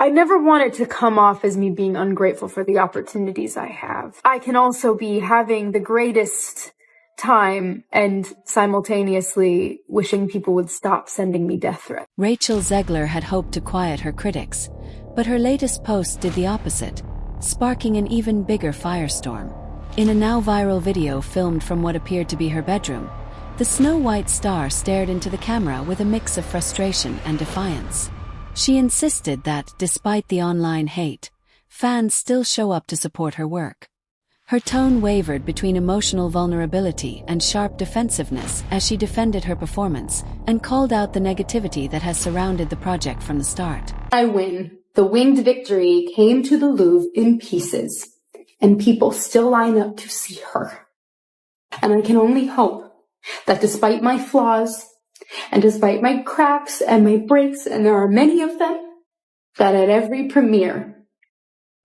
I never want it to come off as me being ungrateful for the opportunities I have. I can also be having the greatest time and simultaneously wishing people would stop sending me death threats. Rachel Zegler had hoped to quiet her critics, but her latest post did the opposite, sparking an even bigger firestorm. In a now viral video filmed from what appeared to be her bedroom, the Snow White star stared into the camera with a mix of frustration and defiance. She insisted that, despite the online hate, fans still show up to support her work. Her tone wavered between emotional vulnerability and sharp defensiveness as she defended her performance and called out the negativity that has surrounded the project from the start. I win. The winged victory came to the Louvre in pieces, and people still line up to see her. And I can only hope that despite my flaws, and despite my cracks and my breaks, and there are many of them, that at every premiere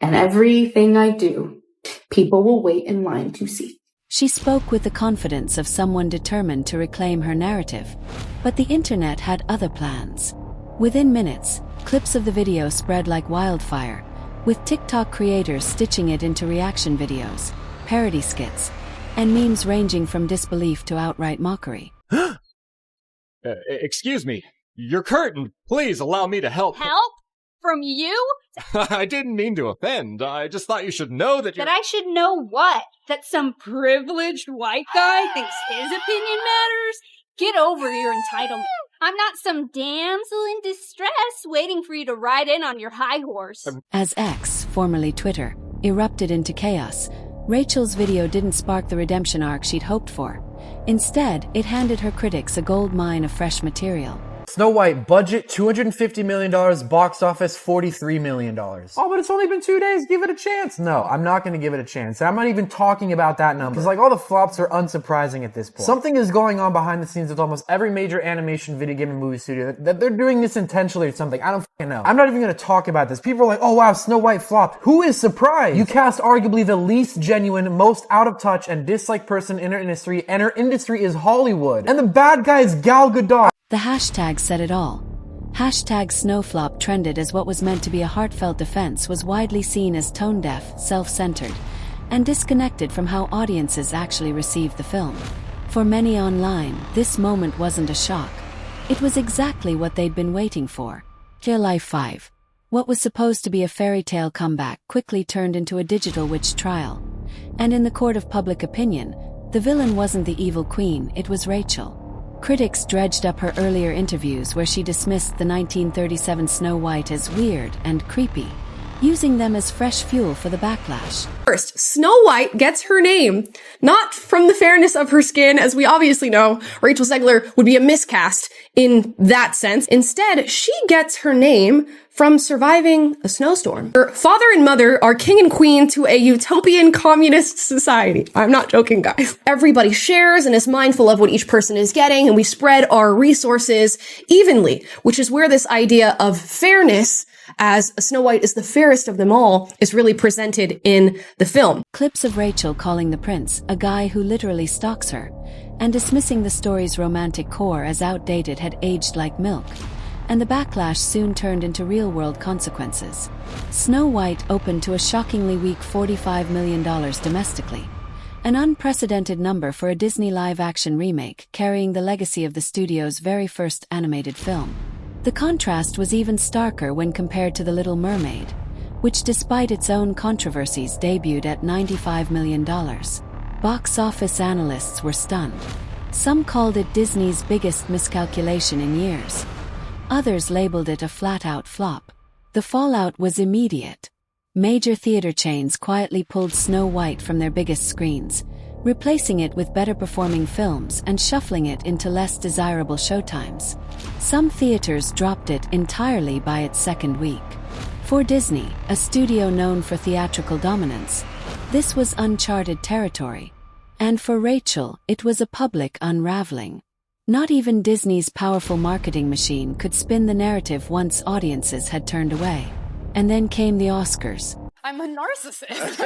and everything I do, people will wait in line to see. She spoke with the confidence of someone determined to reclaim her narrative, but the internet had other plans. Within minutes, clips of the video spread like wildfire, with TikTok creators stitching it into reaction videos, parody skits, and memes ranging from disbelief to outright mockery. Excuse me, your curtain. Please allow me to help. Help? From you? I didn't mean to offend. I just thought you should know that That I should know what? That some privileged white guy thinks his opinion matters? Get over your entitlement. I'm not some damsel in distress waiting for you to ride in on your high horse. As X, formerly Twitter, erupted into chaos, Rachel's video didn't spark the redemption arc she'd hoped for. Instead, it handed her critics a gold mine of fresh material. Snow White, budget $250 million, box office $43 million. Oh, but it's only been 2 days, give it a chance. No, I'm not going to give it a chance. I'm not even talking about that number. Because like all the flops are unsurprising at this point. Something is going on behind the scenes with almost every major animation, video game, and movie studio that they're doing this intentionally or something. I don't fucking know. I'm not even going to talk about this. People are like, oh wow, Snow White flopped. Who is surprised? You cast arguably the least genuine, most out of touch, and disliked person in her industry, and her industry is Hollywood. And the bad guy is Gal Gadot. The hashtag said it all. Hashtag Snowflop trended as what was meant to be a heartfelt defense was widely seen as tone-deaf, self-centered, and disconnected from how audiences actually received the film. For many online, this moment wasn't a shock. It was exactly what they'd been waiting for. Real Life 5. What was supposed to be a fairy tale comeback quickly turned into a digital witch trial. And in the court of public opinion, the villain wasn't the evil queen, it was Rachel. Critics dredged up her earlier interviews where she dismissed the 1937 Snow White as weird and creepy, using them as fresh fuel for the backlash. First, Snow White gets her name not from the fairness of her skin, as we obviously know Rachel Zegler would be a miscast in that sense. Instead, she gets her name from surviving a snowstorm. Her father and mother are king and queen to a utopian communist society. I'm not joking, guys. Everybody shares and is mindful of what each person is getting, and we spread our resources evenly, which is where this idea of fairness, as Snow White is the fairest of them all, is really presented in the film. Clips of Rachel calling the prince, a guy who literally stalks her, and dismissing the story's romantic core as outdated had aged like milk. And the backlash soon turned into real-world consequences. Snow White opened to a shockingly weak $45 million domestically, an unprecedented number for a Disney live-action remake carrying the legacy of the studio's very first animated film. The contrast was even starker when compared to The Little Mermaid, which despite its own controversies debuted at $95 million. Box office analysts were stunned. Some called it Disney's biggest miscalculation in years. Others labeled it a flat-out flop. The fallout was immediate. Major theater chains quietly pulled Snow White from their biggest screens, replacing it with better-performing films and shuffling it into less desirable showtimes. Some theaters dropped it entirely by its second week. For Disney, a studio known for theatrical dominance, this was uncharted territory. And for Rachel, it was a public unraveling. Not even Disney's powerful marketing machine could spin the narrative once audiences had turned away. And then came the Oscars. I'm a narcissist.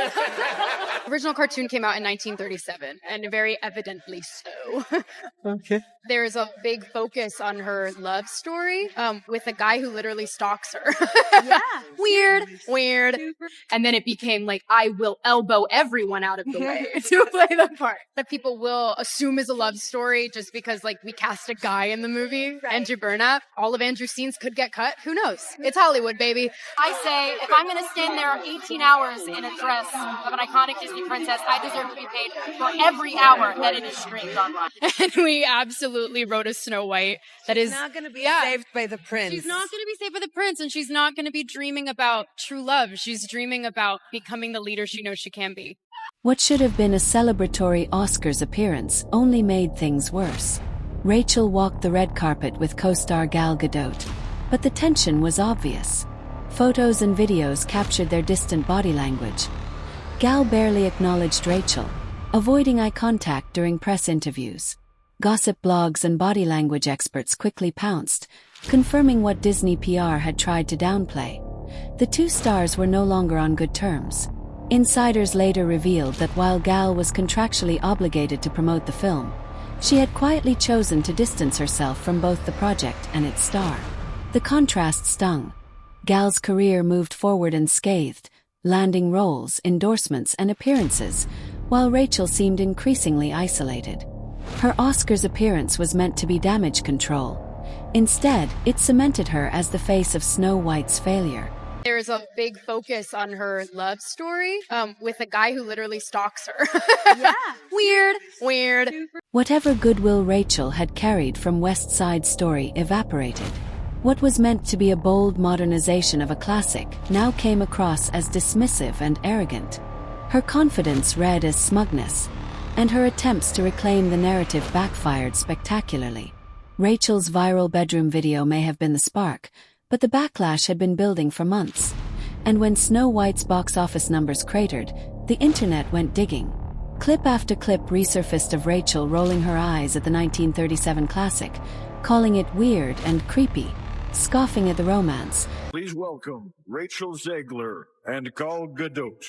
Original cartoon came out in 1937, and very evidently so. Okay. There's a big focus on her love story with a guy who literally stalks her. Yeah. Weird. And then it became like, I will elbow everyone out of the way to play the part. That people will assume is a love story just because, like, we cast a guy in the movie, Andrew Burnap. All of Andrew's scenes could get cut. Who knows? It's Hollywood, baby. I say, if I'm going to stand there 18 hours in a dress of an iconic Disney princess, I deserve to be paid for every hour that it is streamed online. And we absolutely wrote a Snow White that is not going to be saved by the prince. She's not going to be saved by the prince, and she's not going to be dreaming about true love. She's dreaming about becoming the leader she knows she can be. What should have been a celebratory Oscars appearance only made things worse. Rachel walked the red carpet with co-star Gal Gadot, but the tension was obvious. Photos and videos captured their distant body language. Gal barely acknowledged Rachel, avoiding eye contact during press interviews. Gossip blogs and body language experts quickly pounced, confirming what Disney PR had tried to downplay. The two stars were no longer on good terms. Insiders later revealed that while Gal was contractually obligated to promote the film, she had quietly chosen to distance herself from both the project and its star. The contrast stung. Gal's career moved forward unscathed, landing roles, endorsements, and appearances, while Rachel seemed increasingly isolated. Her Oscars appearance was meant to be damage control. Instead, it cemented her as the face of Snow White's failure. There's a big focus on her love story with a guy who literally stalks her. Yeah. Weird. Whatever goodwill Rachel had carried from West Side Story evaporated. What was meant to be a bold modernization of a classic now came across as dismissive and arrogant. Her confidence read as smugness, and her attempts to reclaim the narrative backfired spectacularly. Rachel's viral bedroom video may have been the spark, but the backlash had been building for months. And when Snow White's box office numbers cratered, the internet went digging. Clip after clip resurfaced of Rachel rolling her eyes at the 1937 classic, calling it weird and creepy, scoffing at the romance. Please welcome Rachel Zegler and Gal Gadot.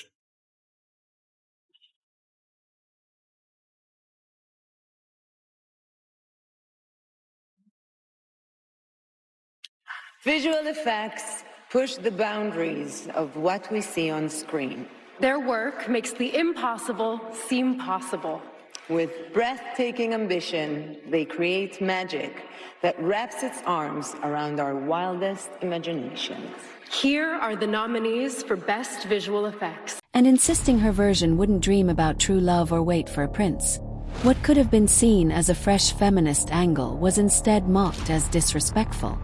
Visual effects push the boundaries of what we see on screen. Their work makes the impossible seem possible. With breathtaking ambition, they create magic that wraps its arms around our wildest imaginations. Here are the nominees for Best Visual Effects. And insisting her version wouldn't dream about true love or wait for a prince. What could have been seen as a fresh feminist angle was instead mocked as disrespectful.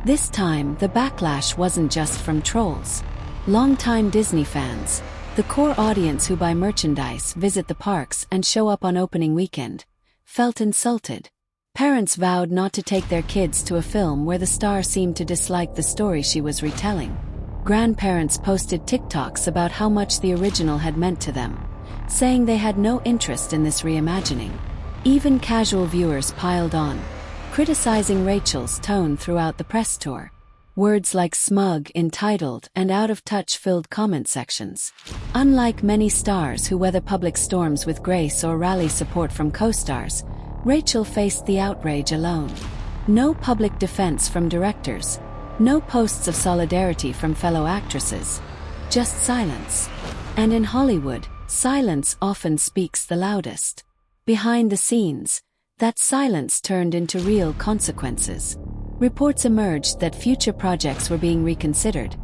This time, the backlash wasn't just from trolls. Longtime Disney fans, the core audience who buy merchandise, visit the parks, and show up on opening weekend, felt insulted. Parents vowed not to take their kids to a film where the star seemed to dislike the story she was retelling. Grandparents posted TikToks about how much the original had meant to them, saying they had no interest in this reimagining. Even casual viewers piled on, criticizing Rachel's tone throughout the press tour. Words like smug, entitled, and out-of-touch filled comment sections. Unlike many stars who weather public storms with grace or rally support from co-stars, Rachel faced the outrage alone. No public defense from directors, no posts of solidarity from fellow actresses, just silence. And in Hollywood, silence often speaks the loudest. Behind the scenes, that silence turned into real consequences. Reports emerged that future projects were being reconsidered,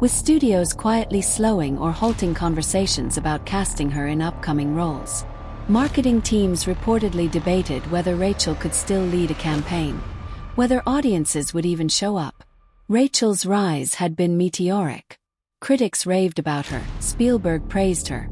with studios quietly slowing or halting conversations about casting her in upcoming roles. Marketing teams reportedly debated whether Rachel could still lead a campaign, whether audiences would even show up. Rachel's rise had been meteoric. Critics raved about her, Spielberg praised her,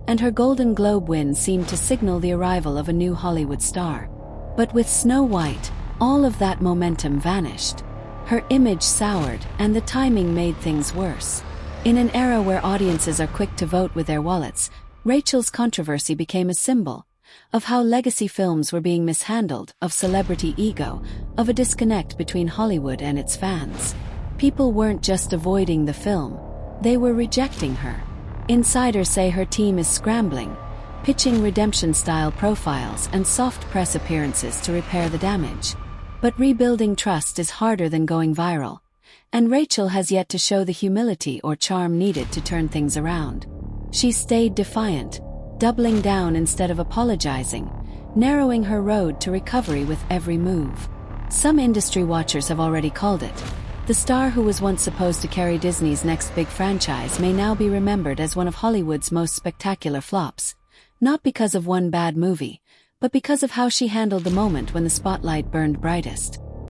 and her Golden Globe win seemed to signal the arrival of a new Hollywood star. But with Snow White, all of that momentum vanished. Her image soured, and the timing made things worse. In an era where audiences are quick to vote with their wallets, Rachel's controversy became a symbol of how legacy films were being mishandled, of celebrity ego, of a disconnect between Hollywood and its fans. People weren't just avoiding the film, they were rejecting her. Insiders say her team is scrambling, pitching redemption-style profiles and soft press appearances to repair the damage. But rebuilding trust is harder than going viral, and Rachel has yet to show the humility or charm needed to turn things around. She stayed defiant, doubling down instead of apologizing, narrowing her road to recovery with every move. Some industry watchers have already called it. The star who was once supposed to carry Disney's next big franchise may now be remembered as one of Hollywood's most spectacular flops, not because of one bad movie, but because of how she handled the moment when the spotlight burned brightest.